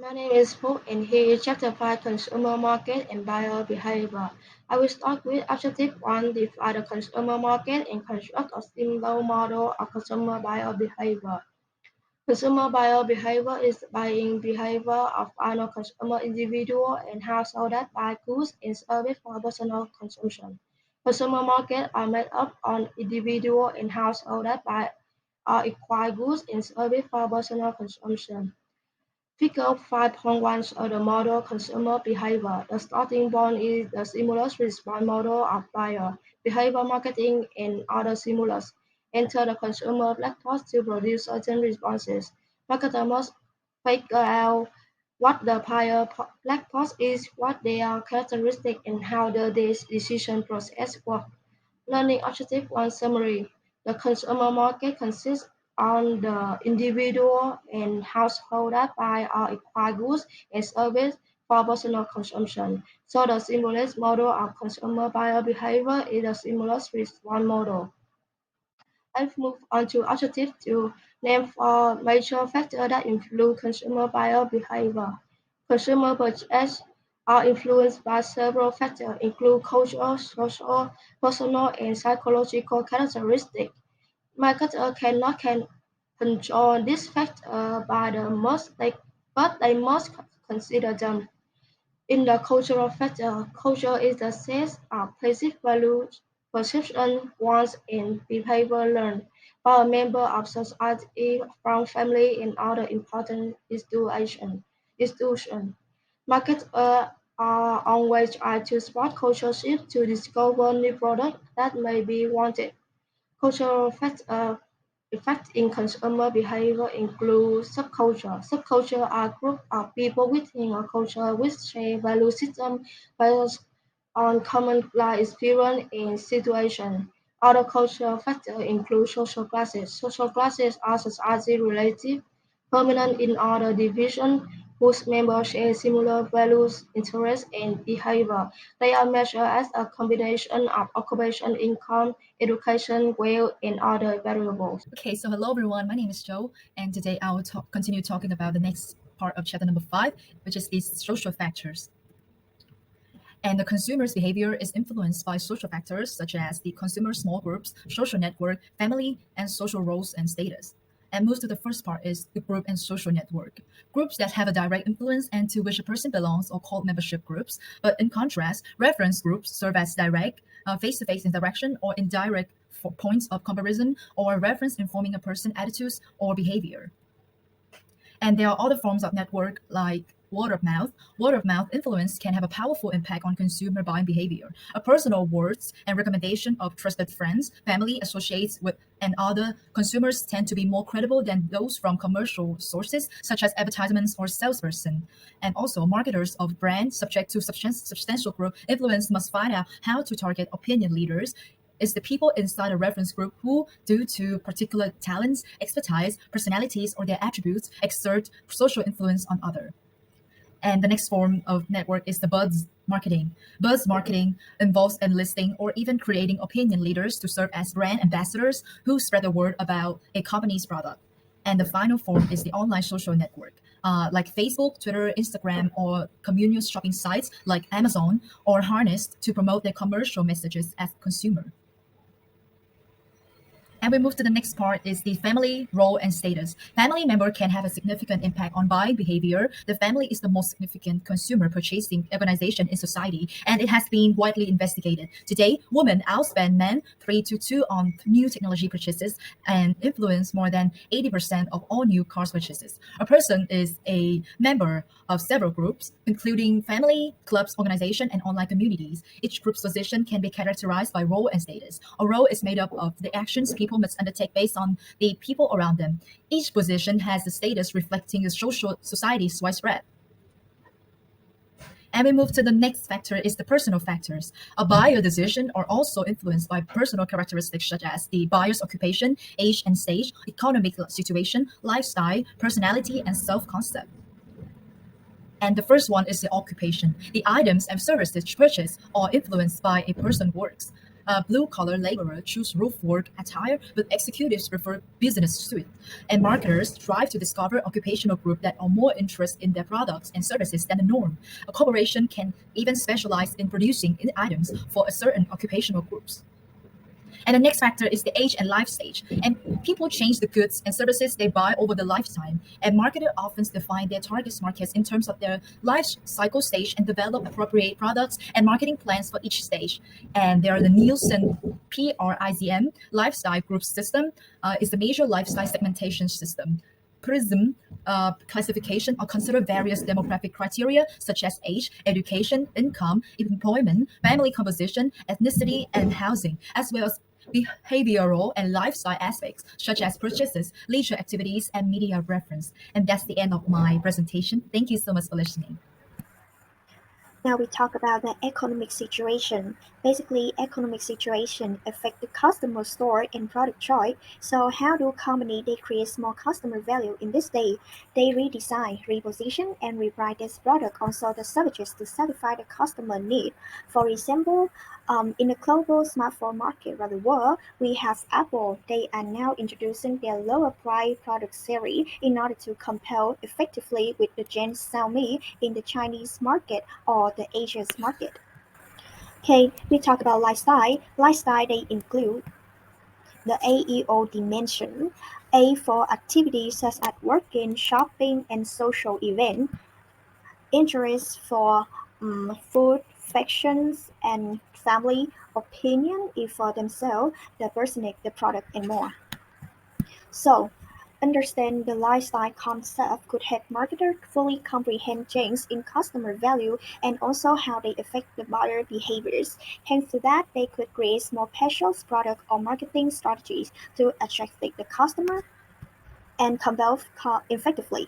My name is Hope, and here is Chapter 5 Consumer Market and Buyer Behavior. I will start with Objective 1 define the consumer market and construct a simple model of consumer buyer behavior. Consumer buyer behavior is the buying behavior of final consumer individual and household that buy goods and services for personal consumption. Consumer markets are made up of individual and household that buy or acquire goods and services for personal consumption. Figure 5.1 shows the model consumer behavior. The starting point is the stimulus response model of buyer, behavior marketing, and other stimulus. Enter the consumer black box to produce certain responses. Marketer must figure out what the buyer black box is, what their characteristics, and how the decision process works. Learning Objective 1 Summary: The consumer market consists of the individual and household that buy or acquire goods and services for personal consumption. So the stimulus model of consumer buyer behavior is the stimulus response model. I've moved on to Objective 2, name four major factors that influence consumer buyer behavior. Consumer purchases are influenced by several factors, including cultural, social, personal, and psychological characteristics. Marketers cannot control these factors but they must consider them. In the cultural factor, culture is the set of perceived values, perception, wants, and behavior learned by a member of society from family and other important institutions. Markets are always try to spot cultural shifts to discover new products that may be wanted. Cultural effects in consumer behavior include subculture. Subculture are groups of people within a culture which share value systems based on common life experience and situation. Other cultural factors include social classes. Social classes are society relative, permanent in other divisions whose members share similar values, interests, and behavior. They are measured as a combination of occupation, income, education, wealth, and other variables. Okay, so hello everyone. My name is Joe, and today I will continue talking about the next part of chapter number 5, which is these social factors. And the consumer's behavior is influenced by social factors such as the consumer small groups, social network, family, and social roles and status. And most of the first part is the group and social network. Groups that have a direct influence and to which a person belongs are called membership groups. But in contrast, reference groups serve as direct, face-to-face interaction or indirect for points of comparison or reference informing a person's attitudes or behavior. And there are other forms of network like word of mouth. Word of mouth influence can have a powerful impact on consumer buying behavior. A personal words and recommendation of trusted friends, family, associates with and other consumers tend to be more credible than those from commercial sources such as advertisements or salesperson. And also marketers of brands subject to substantial group influence must find out how to target opinion leaders is the people inside a reference group who, due to particular talents, expertise, personalities, or their attributes, exert social influence on others. And the next form of network is the buzz marketing. Buzz marketing involves enlisting or even creating opinion leaders to serve as brand ambassadors who spread the word about a company's product. And the final form is the online social network, like Facebook, Twitter, Instagram, or communal shopping sites like Amazon, are harnessed to promote their commercial messages as consumer. And we move to the next part is the family role and status. Family member can have a significant impact on buying behavior. The family is the most significant consumer purchasing organization in society, and it has been widely investigated. Today, women outspend men 3 to 2 on new technology purchases and influence more than 80% of all new cars purchases. A person is a member of several groups, including family, clubs, organization, and online communities. Each group's position can be characterized by role and status. A role is made up of the actions people must undertake based on the people around them. Each position has the status reflecting the social society's widespread. And we move to the next factor is the personal factors. A buyer decision are also influenced by personal characteristics such as the buyer's occupation, age and stage, economic situation, lifestyle, personality, and self-concept. And the first one is the occupation. The items and services purchased are influenced by a person's works. Blue-collar laborers choose roof-work attire, but executives prefer business suit. And marketers strive to discover occupational groups that are more interested in their products and services than the norm. A corporation can even specialize in producing items for a certain occupational groups. And the next factor is the age and life stage. And people change the goods and services they buy over the lifetime. And marketers often define their target markets in terms of their life cycle stage and develop appropriate products and marketing plans for each stage. And there are the Nielsen PRIZM lifestyle group system is the major lifestyle segmentation system. Prism classification or consider various demographic criteria such as age, education, income, employment, family composition, ethnicity, and housing, as well as behavioral and lifestyle aspects such as purchases, leisure activities, and media reference. And that's the end of my presentation. Thank you so much for listening. Now we talk about the economic situation. Basically, economic situation affect the customer store and product choice. So how do company they create more customer value in this day? They redesign, reposition, and reprice this product also the services to satisfy the customer need. For example, in the global smartphone market around the world, we have Apple. They are now introducing their lower price product series in order to compete effectively with the giant Xiaomi in the Chinese market or the Asia's market. Okay, we talk about lifestyle. Lifestyle they include the AEO dimension. A for activities such as working, shopping, and social events. Interest for food, factions, and family. Opinion is for themselves, the personage, the product, and more. So, understand the lifestyle concept could help marketers fully comprehend changes in customer value and also how they affect the buyer behaviors. Thanks to that, they could create more special product or marketing strategies to attract the customer and convert effectively.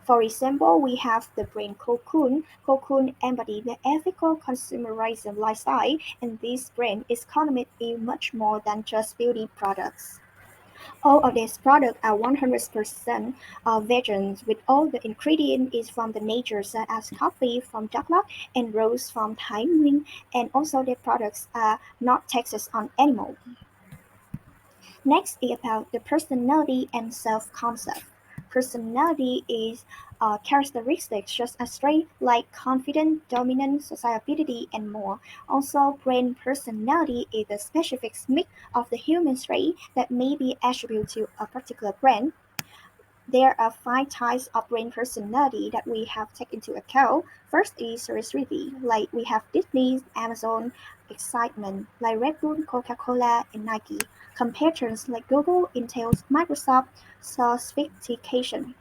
For example, we have the brand Cocoon. Cocoon embodies the ethical consumerism lifestyle, and this brand is economically much more than just beauty products. All of these products are 100% vegan, with all the ingredients is from the nature, such as coffee from chocolate and rose from thyme, and also the products are not taxes on animals. Next is about the personality and self-concept. Personality is characteristics such as traits like confident, dominant, sociability, and more. Also, brand personality is the specific mix of the human trait that may be attributed to a particular brand. There are five types of brain personality that we have taken into account. First is serendipity, like we have Disney, Amazon, excitement, like Red Bull, Coca-Cola, and Nike. Competitors like Google, Intel, Microsoft, sophistication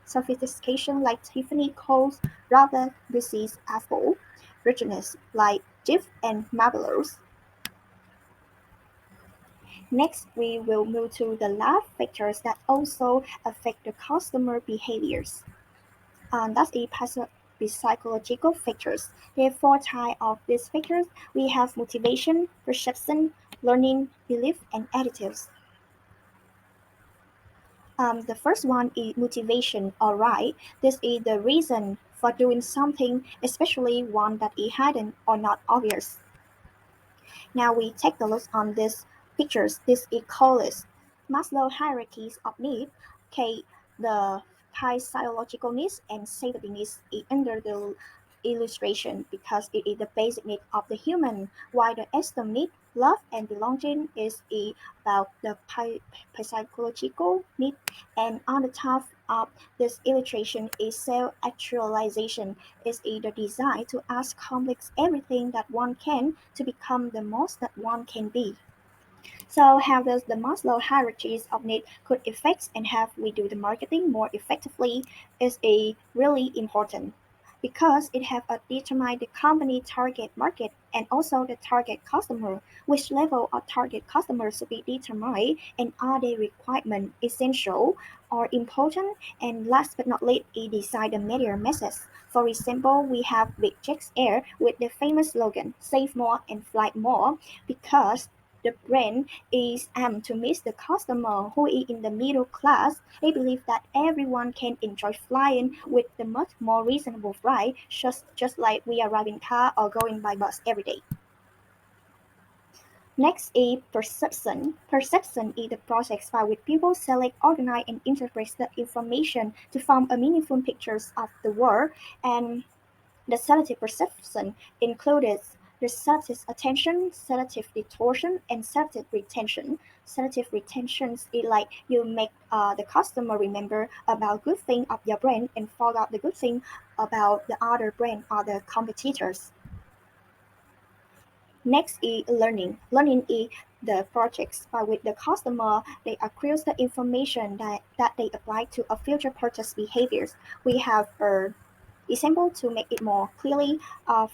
like Tiffany Coles, Robert Busy's Apple, richness like Jif and Marvelous. Next, we will move to the last factors that also affect the customer behaviors. That's the psychological factors. There are four types of these factors. We have motivation, perception, learning, belief, and attitudes. The first one is motivation. Alright, this is the reason for doing something, especially one that is hidden or not obvious. Now we take a look on these pictures. This is called Maslow hierarchies of need. Okay, the psychological needs and safety needs is under the illustration because it is the basic need of the human, while the esteem need, love and belonging is about the psychological need. And on the top of this illustration is self-actualization is the desire to accomplish everything that one can to become the most that one can be. So how does the Maslow hierarchies of need could affect and have we do the marketing more effectively is a really important because it have a determine the company target market and also the target customer, which level of target customers to be determined and are they requirement essential or important and last but not least it decide the media message. For example, we have Big Jets Air with the famous slogan "Save more and fly more" because the brand is aimed to meet the customer who is in the middle class. They believe that everyone can enjoy flying with the much more reasonable flight, just like we are driving car or going by bus every day. Next is perception. Perception is the process by which people select, organize, and interpret the information to form a meaningful picture of the world. And the selective perception includes the selective attention, selective distortion, and selective retention. Selective retention is like you make the customer remember about good thing of your brand and forget the good thing about the other brand or the competitors. Next is learning. Learning is the projects by which the customer they acquires the information that they apply to a future purchase behaviors. We have a example to make it more clearly.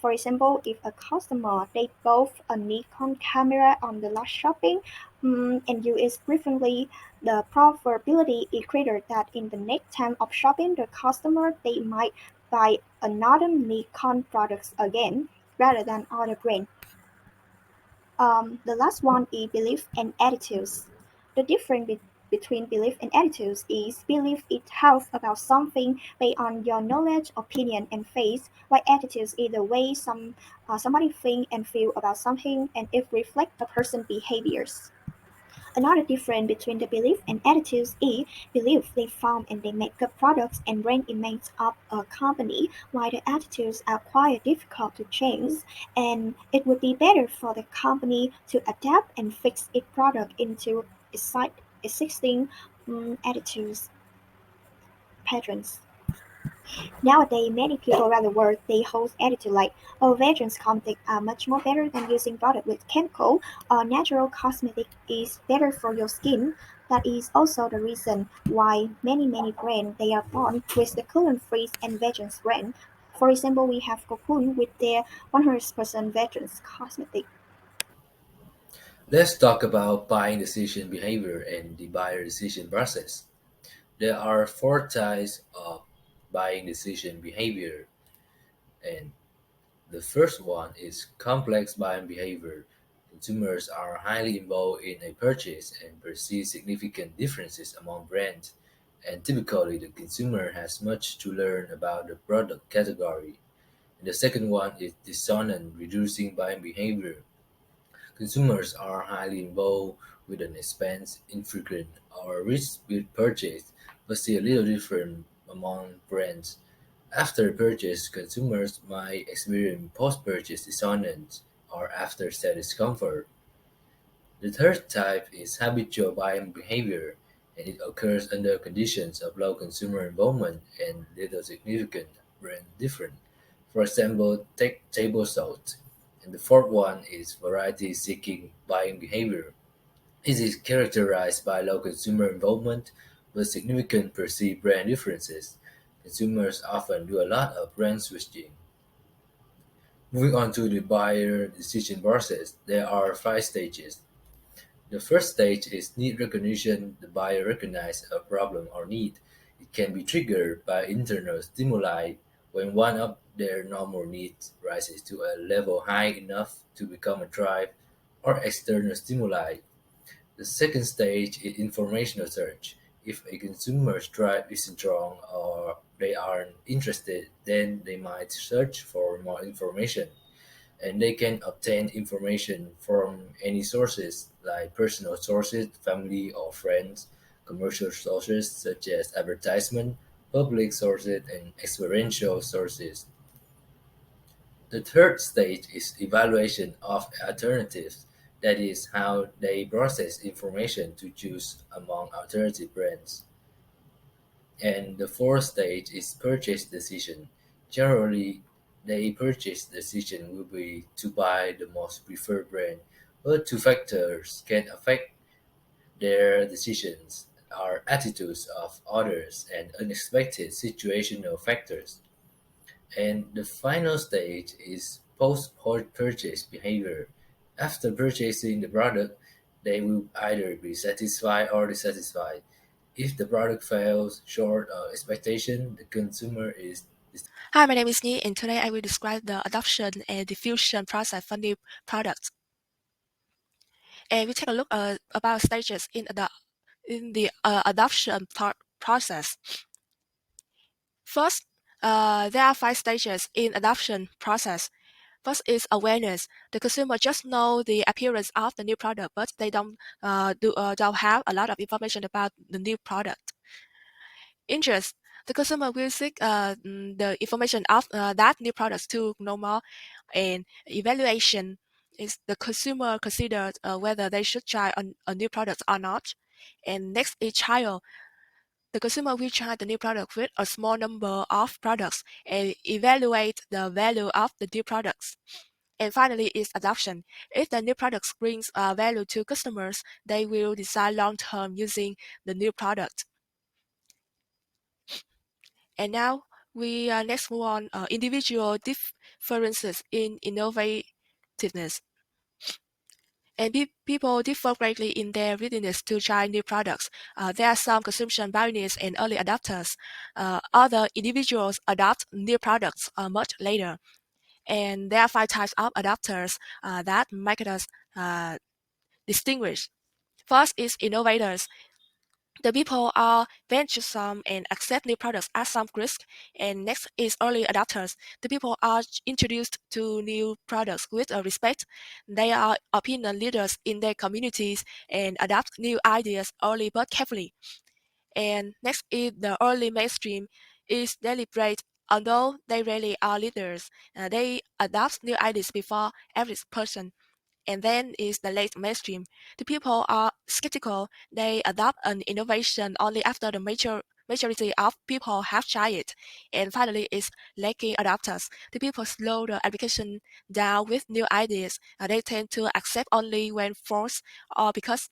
For example, if a customer they bought a Nikon camera on the last shopping and use frequently, the probability is greater that in the next time of shopping, the customer they might buy another Nikon products again rather than other brand. The last one is belief and attitudes. The difference between belief and attitudes is belief it tells about something based on your knowledge, opinion, and faith, while attitudes is the way somebody think and feel about something, and it reflects a person's behaviors. Another difference between the belief and attitudes is belief they form and they make good products and brand image of a company, while the attitudes are quite difficult to change, and it would be better for the company to adapt and fix its product into existing attitudes patterns. Nowadays, many people around the world they hold attitude like, "Oh, vegan cosmetics are much more better than using product with chemical, or natural cosmetic is better for your skin." That is also the reason why many brands they are born with the gluten-free and vegan brand. For example, we have Cocoon with their 100% vegan cosmetic. Let's talk about buying decision behavior and the buyer decision process. There are four types of buying decision behavior, and the first one is complex buying behavior. Consumers are highly involved in a purchase and perceive significant differences among brands, and typically the consumer has much to learn about the product category. And the second one is dissonant reducing buying behavior. Consumers are highly involved with an expense, infrequent, or risk-based purchase, but see a little different among brands. After purchase, consumers might experience post-purchase dissonance or after-sale discomfort. The third type is habitual buying behavior, and it occurs under conditions of low consumer involvement and little significant brand difference. For example, take table salt. And the fourth one is variety-seeking buying behavior. It is characterized by low consumer involvement but significant perceived brand differences. Consumers often do a lot of brand switching. Moving on to the buyer decision process, there are five stages. The first stage is need recognition. The buyer recognizes a problem or need. It can be triggered by internal stimuli when one of their normal needs rises to a level high enough to become a drive, or external stimuli. The second stage is informational search. If a consumer's drive is strong or they aren't interested, then they might search for more information, and they can obtain information from any sources like personal sources, family or friends, commercial sources such as advertisement, public sources, and experiential sources. The third stage is evaluation of alternatives, that is, how they process information to choose among alternative brands. And the fourth stage is purchase decision. Generally, the purchase decision will be to buy the most preferred brand, but two factors can affect their decisions are attitudes of others and unexpected situational factors. And the final stage is post-purchase behavior. After purchasing the product, they will either be satisfied or dissatisfied. If the product fails short of expectation, the consumer is Hi, my name is Ni, and today I will describe the adoption and diffusion process for new products. And we take a look about stages in the adoption process. First, there are five stages in adoption process. First is awareness. The consumer just know the appearance of the new product, but they don't have a lot of information about the new product. Interest. The consumer will seek the information of that new products to know more. And evaluation is the consumer considered whether they should try a new product or not. And next is trial. The consumer will try the new product with a small number of products and evaluate the value of the new products. And finally is adoption. If the new products brings value to customers, they will decide long-term using the new product. And now we next move on individual differences in innovativeness. And people differ greatly in their readiness to try new products. There are some consumption pioneers and early adopters. Other individuals adopt new products much later. And there are 5 types of adopters that make us distinguish. First is innovators. The people are venturesome and accept new products at some risk. And next is early adopters. The people are introduced to new products with respect. They are opinion leaders in their communities and adopt new ideas early but carefully. And next is the early mainstream is deliberate. Although they really are leaders, they adopt new ideas before average person. And then is the late mainstream. The people are skeptical. They adopt an innovation only after the majority of people have tried it. And finally is lacking adopters. The people slow the application down with new ideas. They tend to accept only when forced or because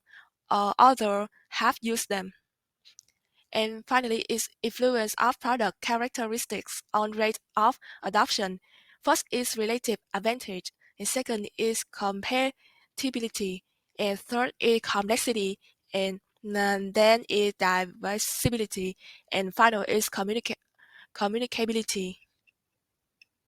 others have used them. And finally is influence of product characteristics on rate of adoption. First is relative advantage, and second is compatibility, and third is complexity, and then is diversibility, and final is communicability.